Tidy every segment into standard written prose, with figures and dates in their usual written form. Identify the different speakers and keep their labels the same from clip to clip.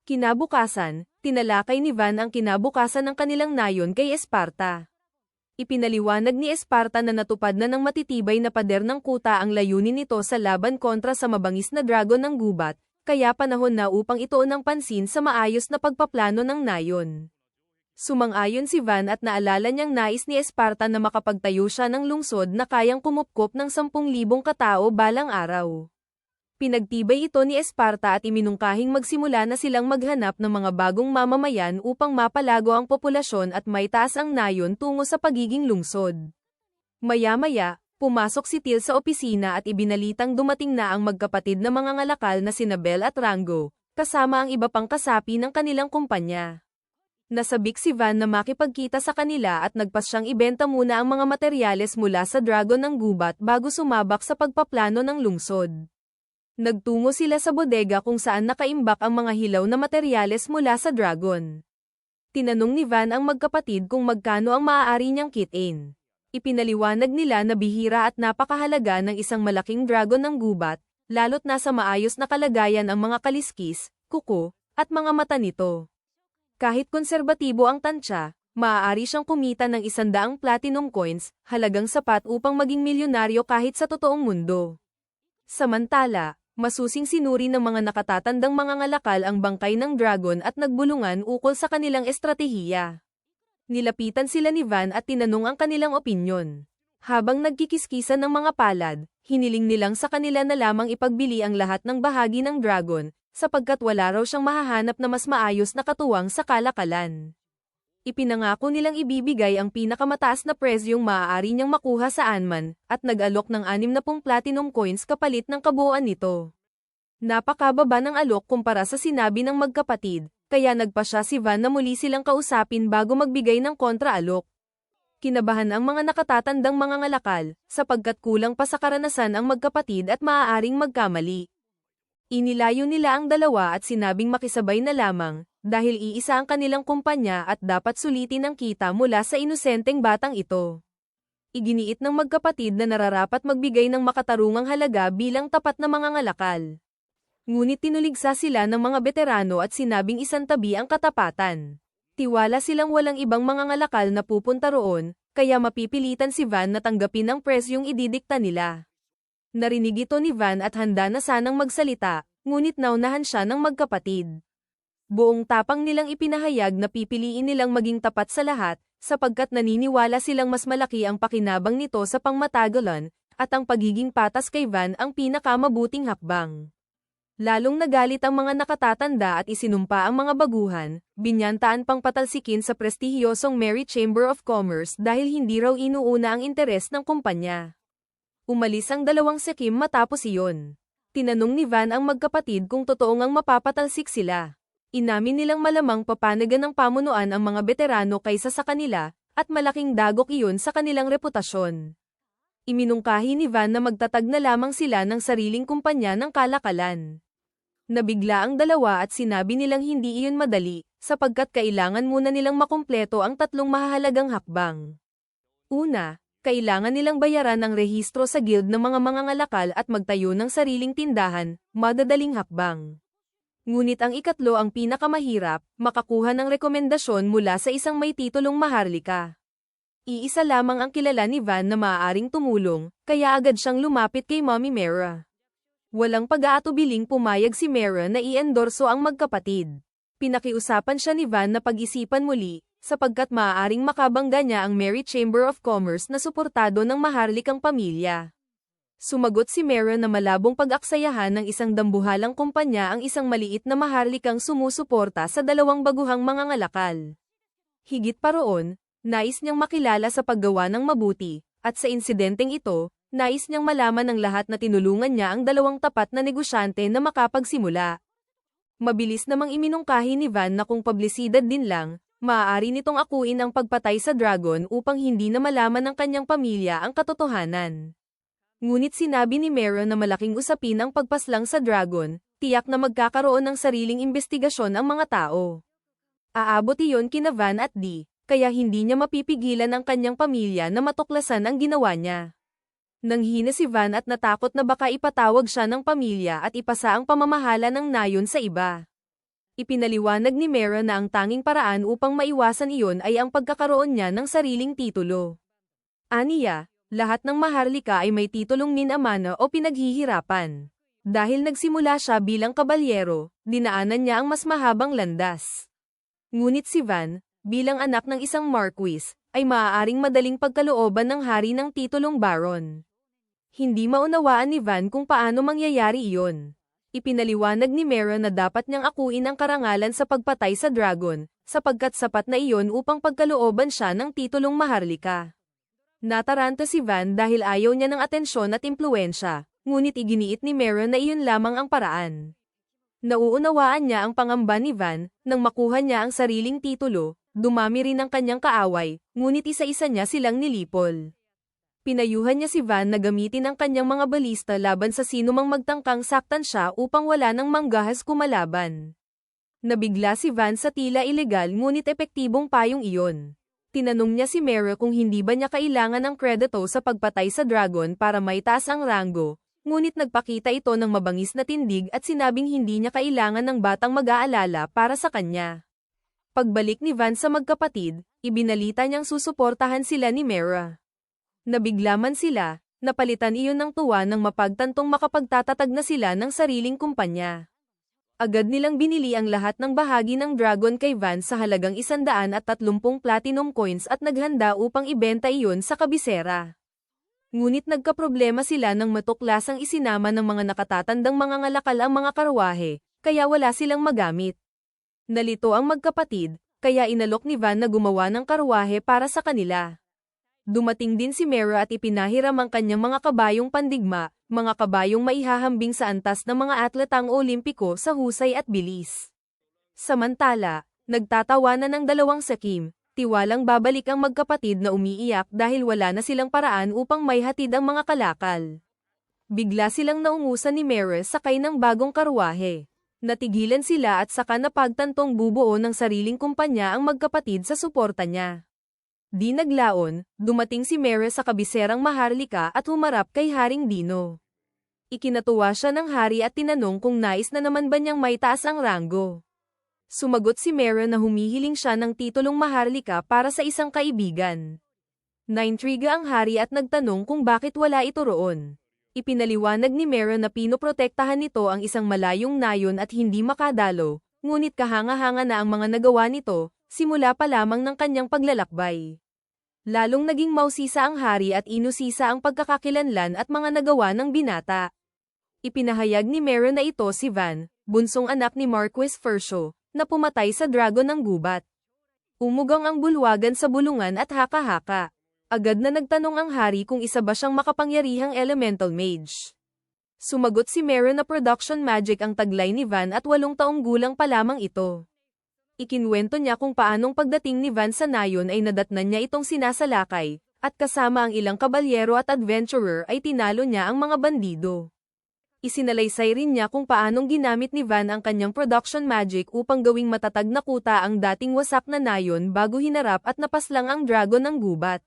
Speaker 1: Kinabukasan, tinalakay ni Van ang kinabukasan ng kanilang nayon kay Esparta. Ipinaliwanag ni Esparta na natupad na ng matitibay na pader ng kuta ang layunin nito sa laban kontra sa mabangis na dragon ng gubat, kaya panahon na upang ituon ng pansin sa maayos na pagpaplano ng nayon. Sumang-ayon si Van at naalala niyang nais ni Esparta na makapagtayo siya ng lungsod na kayang kumupkop ng 10,000 katao balang araw. Pinagtibay ito ni Esparta at iminungkahing magsimula na silang maghanap ng mga bagong mamamayan upang mapalago ang populasyon at maitaas ang nayon tungo sa pagiging lungsod. Maya-maya, pumasok si Till sa opisina at ibinalitang dumating na ang magkapatid na mga ngalakal na sina Bel at Rango, kasama ang iba pang kasapi ng kanilang kumpanya. Nasabik si Van na makipagkita sa kanila at nagpas siyang ibenta muna ang mga materyales mula sa dragon ng gubat bago sumabak sa pagpaplano ng lungsod. Nagtungo sila sa bodega kung saan nakaimbak ang mga hilaw na materyales mula sa dragon. Tinanong ni Van ang magkapatid kung magkano ang maaari niyang kitain. Ipinaliwanag nila na bihira at napakahalaga ng isang malaking dragon ng gubat, lalo't nasa maayos na kalagayan ang mga kaliskis, kuko, at mga mata nito. Kahit konserbatibo ang tansya, maaari siyang kumita ng 100 platinum coins, halagang sapat upang maging milyonaryo kahit sa totoong mundo. Samantala, masusing sinuri ng mga nakatatandang mga ngalakal ang bangkay ng dragon at nagbulungan ukol sa kanilang estratehiya. Nilapitan sila ni Van at tinanong ang kanilang opinyon. Habang nagkikiskisan ng mga palad, hiniling nilang sa kanila na lamang ipagbili ang lahat ng bahagi ng dragon, sapagkat wala raw siyang mahahanap na mas maayos na katuwang sa kalakalan. Ipinangako nilang ibibigay ang pinakamataas na presyong maaari niyang makuha saan man, at nag-alok ng 60 platinum coins kapalit ng kabuuan nito. Napakababa ng alok kumpara sa sinabi ng magkapatid, kaya nagpasya si Van na muli silang kausapin bago magbigay ng kontra-alok. Kinabahan ang mga nakatatandang mga ngalakal, sapagkat kulang pa sa karanasan ang magkapatid at maaaring magkamali. Inilayo nila ang dalawa at sinabing makisabay na lamang, dahil iisa ang kanilang kumpanya at dapat sulitin ang kita mula sa inosenteng batang ito. Iginiit ng magkapatid na nararapat magbigay ng makatarungang halaga bilang tapat na mga ngalakal. Ngunit tinuligsa sila ng mga veterano at sinabing isantabi ang katapatan. Tiwala silang walang ibang mga ngalakal na pupunta roon, kaya mapipilitan si Van na tanggapin ang presyong ididikta nila. Narinig ito ni Van at handa na sanang magsalita, ngunit naunahan siya ng magkapatid. Buong tapang nilang ipinahayag na pipiliin nilang maging tapat sa lahat, sapagkat naniniwala silang mas malaki ang pakinabang nito sa pangmatagalan, at ang pagiging patas kay Van ang pinakamabuting hakbang. Lalong nagalit ang mga nakatatanda at isinumpa ang mga baguhan, binyantaan pang patalsikin sa prestihiyosong Mary Chamber of Commerce dahil hindi raw inuuna ang interes ng kumpanya. Umalis ang dalawang sekim matapos iyon. Tinanong ni Van ang magkapatid kung totoo ngang mapapatalsik sila. Inamin nilang malamang papanagan ng pamunuan ang mga veterano kaysa sa kanila, at malaking dagok iyon sa kanilang reputasyon. Iminungkahi ni Van na magtatag na lamang sila ng sariling kumpanya ng kalakalan. Nabigla ang dalawa at sinabi nilang hindi iyon madali, sapagkat kailangan muna nilang makumpleto ang 3 mahahalagang hakbang. Una, kailangan nilang bayaran ang rehistro sa guild ng mga mangangalakal at magtayo ng sariling tindahan, madadaling hakbang. Ngunit ang ikatlo ang pinakamahirap, makakuha ng rekomendasyon mula sa isang may titulong maharlika. Iisa lamang ang kilala ni Van na maaaring tumulong, kaya agad siyang lumapit kay Mommy Mera. Walang pag-aatubiling pumayag si Mera na i-endorso ang magkapatid. Pinakiusapan siya ni Van na pag-isipan muli, sapagkat maaaring makabangga niya ang Mary Chamber of Commerce na suportado ng maharlikang pamilya. Sumagot si Mera na malabong pag-aksayahan ng isang dambuhalang kumpanya ang isang maliit na maharlikang sumusuporta sa 2 baguhang mga ngalakal. Higit pa roon, nais niyang makilala sa paggawa ng mabuti, at sa insidenteng ito, nais niyang malaman ng lahat na tinulungan niya ang 2 tapat na negosyante na makapagsimula. Mabilis namang iminungkahi ni Van na kung publisidad din lang, maaari nitong akuin ang pagpatay sa dragon upang hindi na malaman ng kanyang pamilya ang katotohanan. Ngunit sinabi ni Mera na malaking usapin ang pagpaslang sa dragon, tiyak na magkakaroon ng sariling investigasyon ang mga tao. Aabot iyon kina Van at Dee, kaya hindi niya mapipigilan ang kanyang pamilya na matuklasan ang ginawa niya. Nanghina si Van at natakot na baka ipatawag siya ng pamilya at ipasa ang pamamahala ng nayon sa iba. Ipinaliwanag ni Mera na ang tanging paraan upang maiwasan iyon ay ang pagkakaroon niya ng sariling titulo. Aniya, lahat ng Maharlika ay may titulong minamana o pinaghihirapan. Dahil nagsimula siya bilang kabalyero, dinaanan niya ang mas mahabang landas. Ngunit si Van, bilang anak ng isang marquis, ay maaaring madaling pagkalooban ng hari ng titulong baron. Hindi maunawaan ni Van kung paano mangyayari iyon. Ipinaliwanag ni Mera na dapat niyang akuin ang karangalan sa pagpatay sa dragon, sapagkat sapat na iyon upang pagkalooban siya ng titulong Maharlika. Nataranta si Van dahil ayaw niya ng atensyon at impluwensya, ngunit iginiit ni Mera na iyon lamang ang paraan. Nauunawaan niya ang pangamba ni Van, nang makuha niya ang sariling titulo, dumami rin ang kanyang kaaway, ngunit isa-isa niya silang nilipol. Pinayuhan niya si Van na gamitin ang kanyang mga balista laban sa sinumang magtangkang saktan siya upang wala nang manggahas kumalaban. Nabigla si Van sa tila ilegal ngunit epektibong payong iyon. Tinanong niya si Mera kung hindi ba niya kailangan ng kredito sa pagpatay sa dragon para maitaas ang ranggo, ngunit nagpakita ito ng mabangis na tindig at sinabing hindi niya kailangan ng batang mag-aalala para sa kanya. Pagbalik ni Van sa magkapatid, ibinalita niyang susuportahan sila ni Mera. Nabigla man sila, napalitan iyon ng tuwa nang mapagtantong makapagtatatag na sila ng sariling kumpanya. Agad nilang binili ang lahat ng bahagi ng dragon kay Van sa halagang 130 platinum coins at naghanda upang ibenta iyon sa kabisera. Ngunit nagkaproblema sila nang matuklasang isinama ng mga nakatatandang mga ngalakal ang mga karwahe, kaya wala silang magamit. Nalito ang magkapatid, kaya inalok ni Van na gumawa ng karwahe para sa kanila. Dumating din si Mera at ipinahiram ang kanyang mga kabayong pandigma, mga kabayong maihahambing sa antas ng mga atletang Olimpiko sa husay at bilis. Samantala, nagtatawanan ng dalawang sakim, tiwalang babalik ang magkapatid na umiiyak dahil wala na silang paraan upang maihatid ang mga kalakal. Bigla silang naungusan ni Mera sakay ng bagong karwahe. Natigilan sila at saka napagtantong bubuo ng sariling kumpanya ang magkapatid sa suporta niya. Di naglaon, dumating si Mera sa kabiserang Maharlika at humarap kay Haring Dino. Ikinatuwa siya ng hari at tinanong kung nais na naman ba niyang maitaas ang ranggo. Sumagot si Mera na humihiling siya ng titulong Maharlika para sa isang kaibigan. Naintriga ang hari at nagtanong kung bakit wala ito roon. Ipinaliwanag ni Mera na pinoprotektahan nito ang isang malayong nayon at hindi makadalo, ngunit kahanga-hanga na ang mga nagawa nito, simula pa lamang ng kanyang paglalakbay. Lalong naging mausisa ang hari at inusisa ang pagkakakilanlan at mga nagawa ng binata. Ipinahayag ni Mera na ito si Van, bunsong anak ni Marquis Fercio, na pumatay sa dragon ng gubat. Umugang ang bulwagan sa bulungan at haka-haka. Agad na nagtanong ang hari kung isa ba siyang makapangyarihang elemental mage. Sumagot si Mera na production magic ang taglay ni Van at 8 taong gulang pa lamang ito. Ikinwento niya kung paanong pagdating ni Van sa nayon ay nadatnan niya itong sinasalakay, at kasama ang ilang kabalyero at adventurer ay tinalo niya ang mga bandido. Isinalaysay rin niya kung paanong ginamit ni Van ang kanyang production magic upang gawing matatag na kuta ang dating wasak na nayon bago hinarap at napaslang ang dragon ng gubat.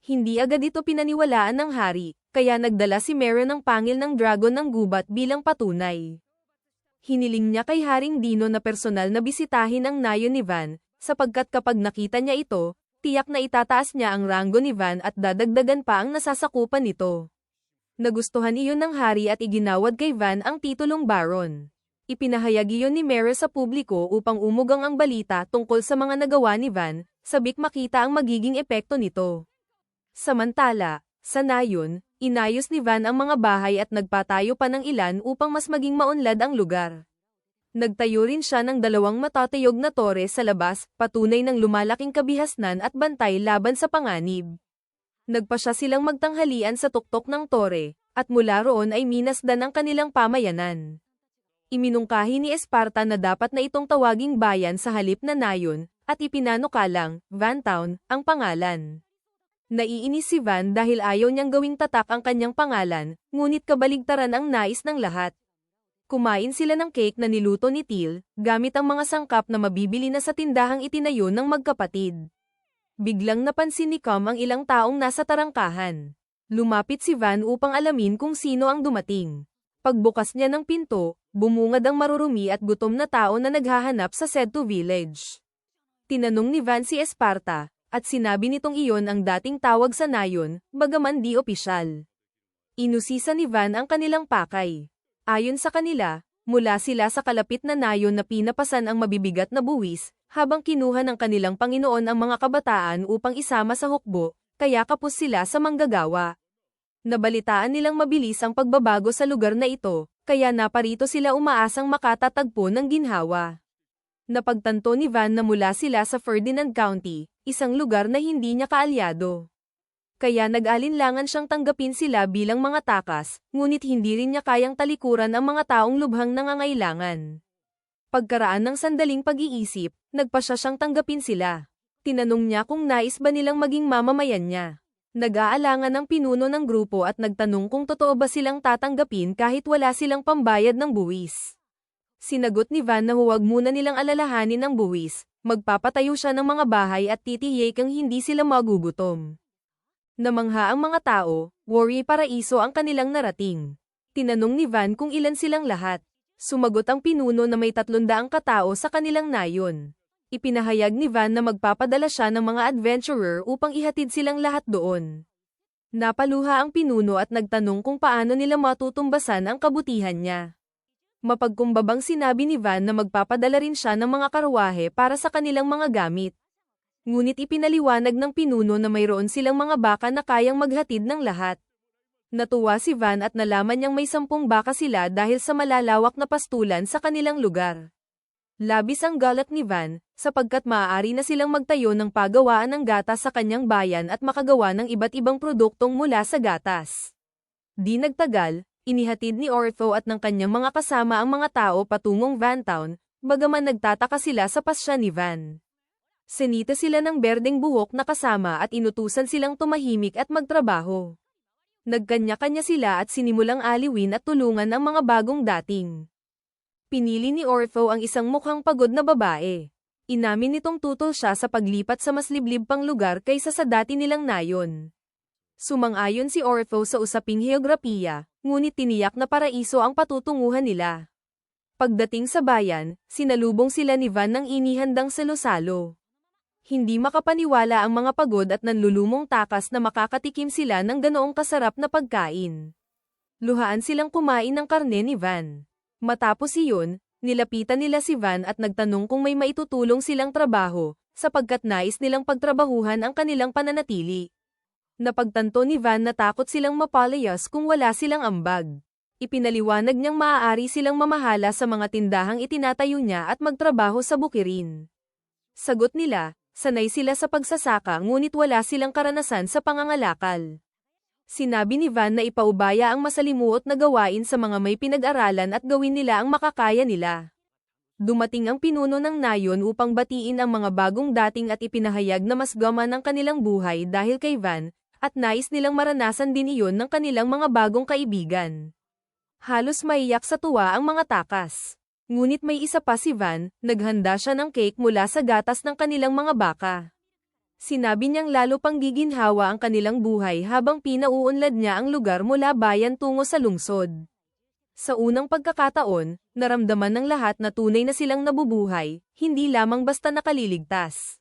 Speaker 1: Hindi agad ito pinaniwalaan ng hari, kaya nagdala si Mera ng pangil ng dragon ng gubat bilang patunay. Hiniling niya kay Haring Dino na personal na bisitahin ang nayon ni Van, sapagkat kapag nakita niya ito, tiyak na itataas niya ang ranggo ni Van at dadagdagan pa ang nasasakupan nito. Nagustuhan iyon ng hari at iginawad kay Van ang titulong baron. Ipinahayag iyon ni Mera sa publiko upang umugang ang balita tungkol sa mga nagawa ni Van, sabik makita ang magiging epekto nito. Samantala, sa nayon, inayos ni Van ang mga bahay at nagpatayo pa ng ilan upang mas maging maunlad ang lugar. Nagtayo rin siya ng 2 matatayog na tore sa labas, patunay ng lumalaking kabihasnan at bantay laban sa panganib. Nagpasya silang magtanghalian sa tuktok ng tore, at mula roon ay minasdan ang kanilang pamayanan. Iminungkahi ni Esparta na dapat na itong tawaging bayan sa halip na nayon, at ipinanukalang, Vantown, ang pangalan. Naiinis si Van dahil ayaw niyang gawing tatak ang kanyang pangalan, ngunit kabaligtaran ang nais ng lahat. Kumain sila ng cake na niluto ni Till, gamit ang mga sangkap na mabibili na sa tindahang itinayo ng magkapatid. Biglang napansin ni Com ang ilang taong nasa tarangkahan. Lumapit si Van upang alamin kung sino ang dumating. Pagbukas niya ng pinto, bumungad ang marurumi at gutom na tao na naghahanap sa Sedto Village. Tinanong ni Van si Esparta, at sinabi nitong iyon ang dating tawag sa nayon, bagaman di opisyal. Inusisa ni Van ang kanilang pakay. Ayon sa kanila, mula sila sa kalapit na nayon na pinapasan ang mabibigat na buwis, habang kinuha ng kanilang Panginoon ang mga kabataan upang isama sa hukbo, kaya kapos sila sa manggagawa. Nabalitaan nilang mabilis ang pagbabago sa lugar na ito, kaya naparito sila umaasang makatatagpo ng ginhawa. Napagtanto ni Van na mula sila sa Ferdinand County, isang lugar na hindi niya kaalyado. Kaya nag-alinlangan siyang tanggapin sila bilang mga takas, ngunit hindi rin niya kayang talikuran ang mga taong lubhang nangangailangan. Pagkaraan ng sandaling pag-iisip, nagpasya siyang tanggapin sila. Tinanong niya kung nais ba nilang maging mamamayan niya. Nag-aalangan ang pinuno ng grupo at nagtanong kung totoo ba silang tatanggapin kahit wala silang pambayad ng buwis. Sinagot ni Van na huwag muna nilang alalahanin ang buwis, magpapatayo siya ng mga bahay at titiyak ang hindi sila magugutom. Namangha ang mga tao, worry paraiso ang kanilang narating. Tinanong ni Van kung ilan silang lahat. Sumagot ang pinuno na may 300 katao sa kanilang nayon. Ipinahayag ni Van na magpapadala siya ng mga adventurer upang ihatid silang lahat doon. Napaluha ang pinuno at nagtanong kung paano nila matutumbasan ang kabutihan niya. Mapagkumbabang sinabi ni Van na magpapadala rin siya ng mga karwahe para sa kanilang mga gamit. Ngunit ipinaliwanag ng pinuno na mayroon silang mga baka na kayang maghatid ng lahat. Natuwa si Van at nalaman niyang may 10 baka sila dahil sa malalawak na pastulan sa kanilang lugar. Labis ang galak ni Van, sapagkat maaari na silang magtayo ng pagawaan ng gatas sa kanyang bayan at makagawa ng iba't ibang produktong mula sa gatas. Di nagtagal, inihatid ni Ortho at ng kanyang mga kasama ang mga tao patungong Vantown, bagaman nagtataka sila sa pasya ni Van. Sinita sila ng berdeng buhok na kasama at inutusan silang tumahimik at magtrabaho. Nagkanya-kanya sila at sinimulang aliwin at tulungan ang mga bagong dating. Pinili ni Ortho ang isang mukhang pagod na babae. Inamin nitong tutol siya sa paglipat sa mas liblib pang lugar kaysa sa dati nilang nayon. Sumang-ayon si Ortho sa usaping heograpiya, ngunit tiniyak na paraiso ang patutunguhan nila. Pagdating sa bayan, sinalubong sila ni Van ng inihandang salo-salo. Hindi makapaniwala ang mga pagod at nanlulumong takas na makakatikim sila ng ganoong kasarap na pagkain. Luhaan silang kumain ng karne ni Van. Matapos iyon, nilapitan nila si Van at nagtanong kung may maitutulong silang trabaho, sapagkat nais nilang pagtrabahuhan ang kanilang pananatili. Napagtanto ni Van na takot silang mapalayas kung wala silang ambag. Ipinaliwanag niyang maaari silang mamahala sa mga tindahang itinatayo niya at magtrabaho sa bukirin. Sagot nila, sanay sila sa pagsasaka ngunit wala silang karanasan sa pangangalakal. Sinabi ni Van na ipaubaya ang masalimuot na gawain sa mga may pinag-aralan at gawin nila ang makakaya nila. Dumating ang pinuno ng nayon upang batiin ang mga bagong dating at ipinahayag na mas gaman ang kanilang buhay dahil kay Van, at nais nilang maranasan din iyon ng kanilang mga bagong kaibigan. Halos maiyak sa tuwa ang mga takas. Ngunit may isa pa si Van, naghanda siya ng cake mula sa gatas ng kanilang mga baka. Sinabi niyang lalo pang giginhawa ang kanilang buhay habang pinauunlad niya ang lugar mula bayan tungo sa lungsod. Sa unang pagkakataon, naramdaman ng lahat na tunay na silang nabubuhay, hindi lamang basta nakaliligtas.